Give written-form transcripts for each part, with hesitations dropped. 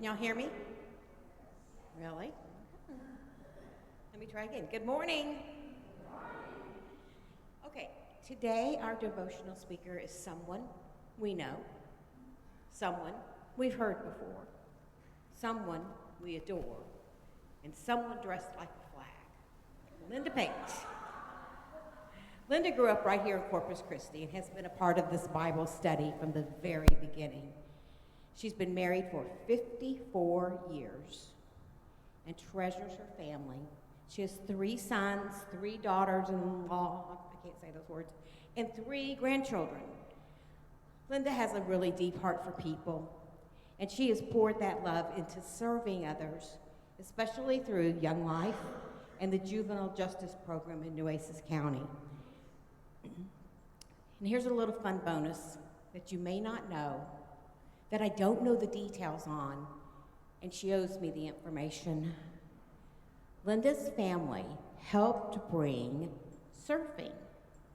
Can y'all hear me? Really? Let me try again. Good morning. Okay, today our devotional speaker is someone we know, someone we've heard before, someone we adore, and someone dressed like a flag. Linda Pate. Linda grew up right here in Corpus Christi and has been a part of this Bible study from the very beginning. She's been married for 54 years and treasures her family. She has 3 sons, 3 daughters-in-law, I can't say those words, and 3 grandchildren. Linda has a really deep heart for people, and she has poured that love into serving others, especially through Young Life and the Juvenile Justice Program in Nueces County. And here's a little fun bonus that you may not know, that I don't know the details on, and she owes me the information. Linda's family helped bring surfing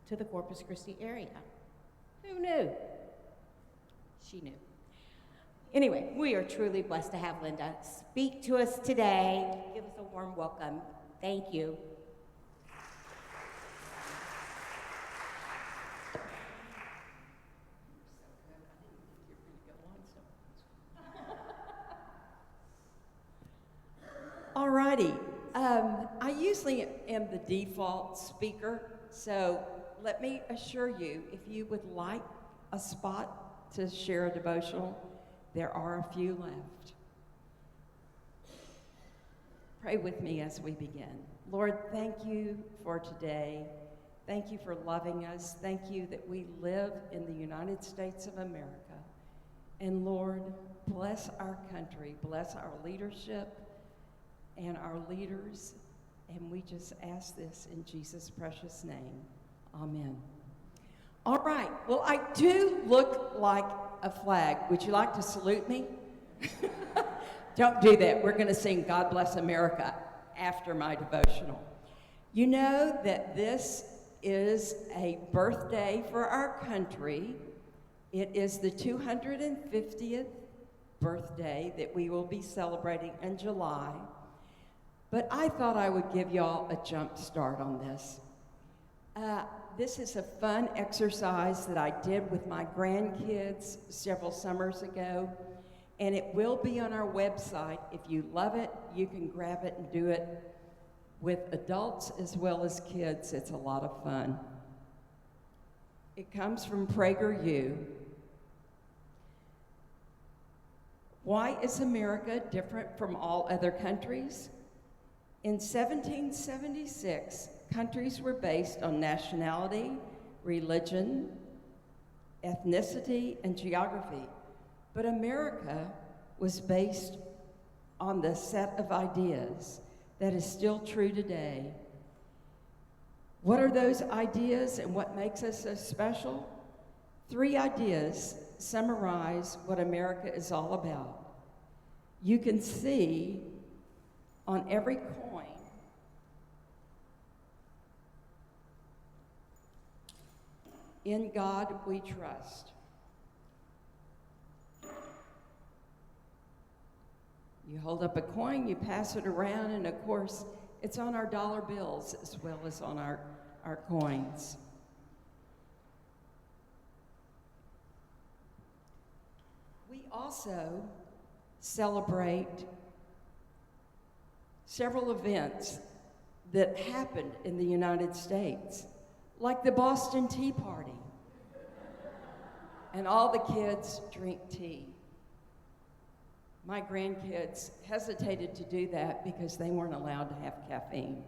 to the Corpus Christi area. Who knew? She knew. Anyway, we are truly blessed to have Linda speak to us today. Give us a warm welcome. Thank you. Alrighty, I usually am the default speaker, so let me assure you, if you would like a spot to share a devotional, there are a few left. Pray with me as we begin. Lord, thank you for today. Thank you for loving us. Thank you that we live in the United States of America. And Lord, bless our country, bless our leadership, and our leaders, and we just ask this in Jesus' precious name. Amen. All right, well, I do look like a flag. Would you like to salute me? Don't do that. We're going to sing God Bless America after my devotional. You know that this is a birthday for our country. It is the 250th birthday that we will be celebrating in July. But I thought I would give y'all a jump start on this. This is a fun exercise that I did with my grandkids several summers ago, and it will be on our website. If you love it, you can grab it and do it with adults as well as kids. It's a lot of fun. It comes from PragerU. Why is America different from all other countries? In 1776, countries were based on nationality, religion, ethnicity, and geography. But America was based on the set of ideas that is still true today. What are those ideas and what makes us so special? 3 ideas summarize what America is all about. You can see on every coin in God we trust. You hold up a coin, you pass it around, and of course, it's on our dollar bills as well as on our coins. We also celebrate several events that happened in the United States, like the Boston Tea Party. And all the kids drink tea. My grandkids hesitated to do that because they weren't allowed to have caffeine.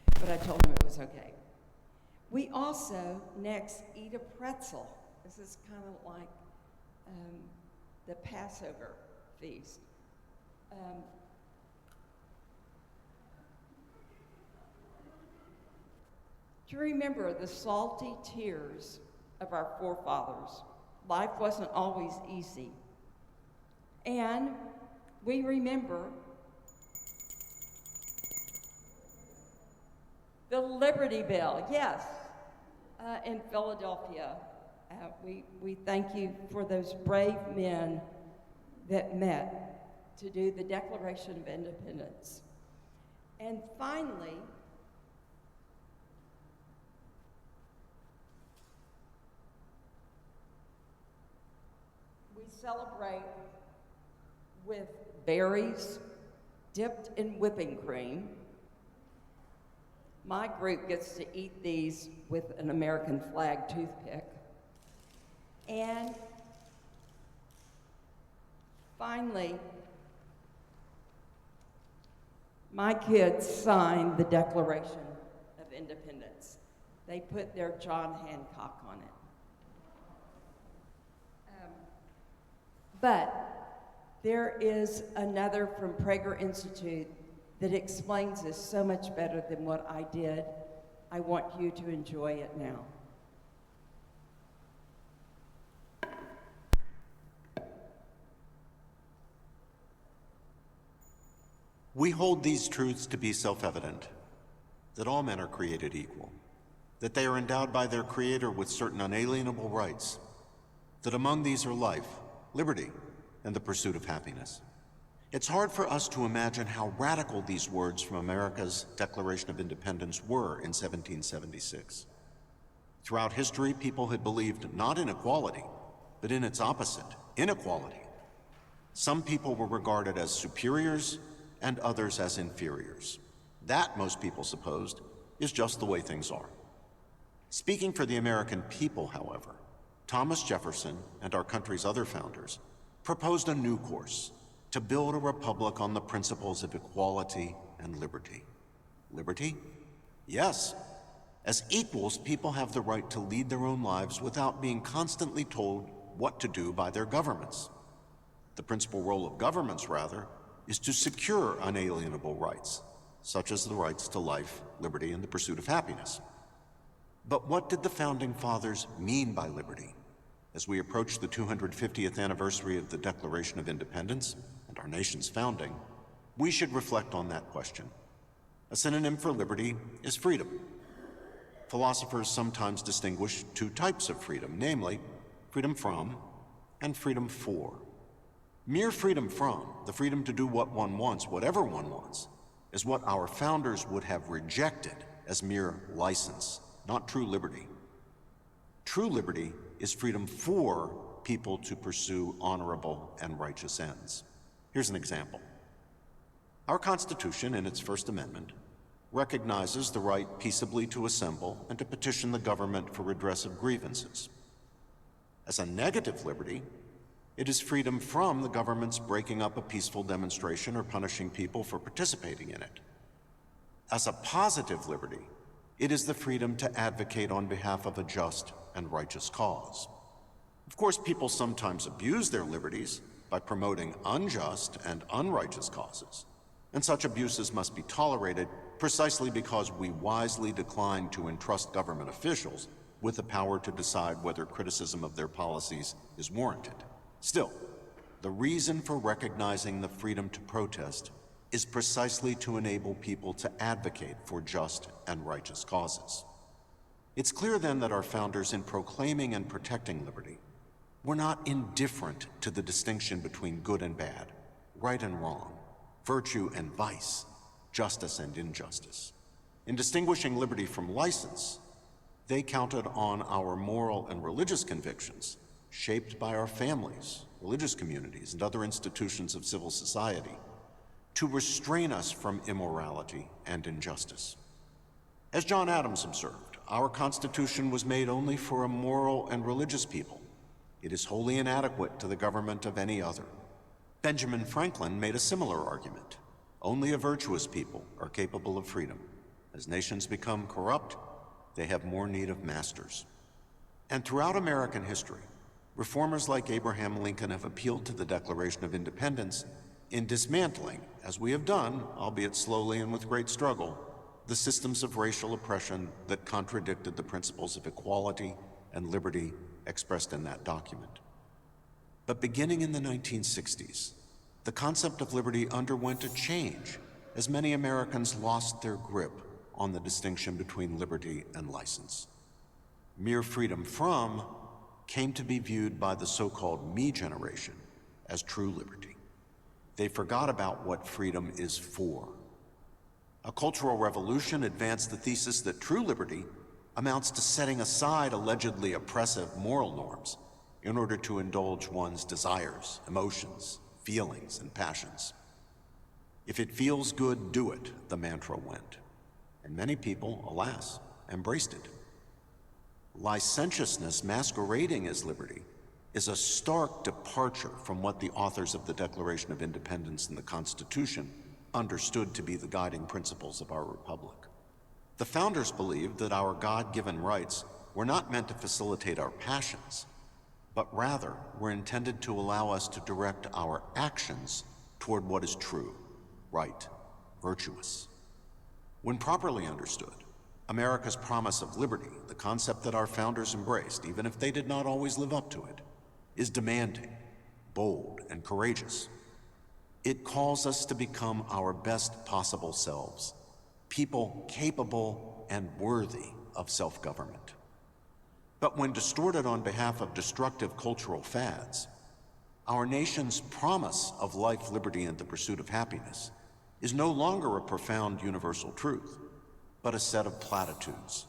But I told them it was okay. We also next eat a pretzel. This is kind of like the Passover feast. To remember the salty tears of our forefathers. Life wasn't always easy. And we remember the Liberty Bell, yes, in Philadelphia. We thank you for those brave men that met to do the Declaration of Independence. And finally, we celebrate with berries dipped in whipping cream. My group gets to eat these with an American flag toothpick. And finally, my kids signed the Declaration of Independence. They put their John Hancock on it. But there is another from Prager Institute that explains this so much better than what I did. I want you to enjoy it now. We hold these truths to be self-evident, that all men are created equal, that they are endowed by their Creator with certain unalienable rights, that among these are life, liberty, and the pursuit of happiness. It's hard for us to imagine how radical these words from America's Declaration of Independence were in 1776. Throughout history, people had believed not in equality, but in its opposite, inequality. Some people were regarded as superiors and others as inferiors. That, most people supposed, is just the way things are. Speaking for the American people, however, Thomas Jefferson and our country's other founders proposed a new course to build a republic on the principles of equality and liberty. Liberty? Yes. As equals, people have the right to lead their own lives without being constantly told what to do by their governments. The principal role of governments, rather, is to secure unalienable rights, such as the rights to life, liberty, and the pursuit of happiness. But what did the Founding Fathers mean by liberty? As we approach the 250th anniversary of the Declaration of Independence and our nation's founding, we should reflect on that question. A synonym for liberty is freedom. Philosophers sometimes distinguish two types of freedom, namely, freedom from and freedom for. Mere freedom from, the freedom to do what one wants, whatever one wants, is what our founders would have rejected as mere license, not true liberty. True liberty is freedom for people to pursue honorable and righteous ends. Here's an example. Our Constitution, in its First Amendment, recognizes the right peaceably to assemble and to petition the government for redress of grievances. As a negative liberty, it is freedom from the government's breaking up a peaceful demonstration or punishing people for participating in it. As a positive liberty, it is the freedom to advocate on behalf of a just and righteous cause. Of course, people sometimes abuse their liberties by promoting unjust and unrighteous causes, and such abuses must be tolerated precisely because we wisely decline to entrust government officials with the power to decide whether criticism of their policies is warranted. Still, the reason for recognizing the freedom to protest is precisely to enable people to advocate for just and righteous causes. It's clear then that our founders, in proclaiming and protecting liberty, were not indifferent to the distinction between good and bad, right and wrong, virtue and vice, justice and injustice. In distinguishing liberty from license, they counted on our moral and religious convictions, shaped by our families, religious communities, and other institutions of civil society, to restrain us from immorality and injustice. As John Adams observed, our Constitution was made only for a moral and religious people. It is wholly inadequate to the government of any other. Benjamin Franklin made a similar argument. Only a virtuous people are capable of freedom. As nations become corrupt, they have more need of masters. And throughout American history, reformers like Abraham Lincoln have appealed to the Declaration of Independence in dismantling, as we have done, albeit slowly and with great struggle, the systems of racial oppression that contradicted the principles of equality and liberty expressed in that document. But beginning in the 1960s, the concept of liberty underwent a change as many Americans lost their grip on the distinction between liberty and license. Mere freedom from came to be viewed by the so-called me generation as true liberty. They forgot about what freedom is for. A cultural revolution advanced the thesis that true liberty amounts to setting aside allegedly oppressive moral norms in order to indulge one's desires, emotions, feelings, and passions. If it feels good, do it, the mantra went. And many people, alas, embraced it. Licentiousness masquerading as liberty is a stark departure from what the authors of the Declaration of Independence and the Constitution understood to be the guiding principles of our republic. The founders believed that our God-given rights were not meant to facilitate our passions, but rather were intended to allow us to direct our actions toward what is true, right, virtuous. When properly understood, America's promise of liberty, the concept that our founders embraced, even if they did not always live up to it, is demanding, bold, and courageous. It calls us to become our best possible selves, people capable and worthy of self-government. But when distorted on behalf of destructive cultural fads, our nation's promise of life, liberty, and the pursuit of happiness is no longer a profound universal truth, but a set of platitudes,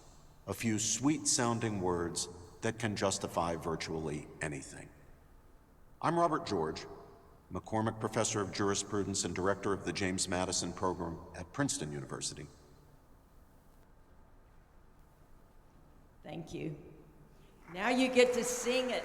a few sweet-sounding words that can justify virtually anything. I'm Robert George, McCormick Professor of Jurisprudence and Director of the James Madison Program at Princeton University. Thank you. Now you get to sing it.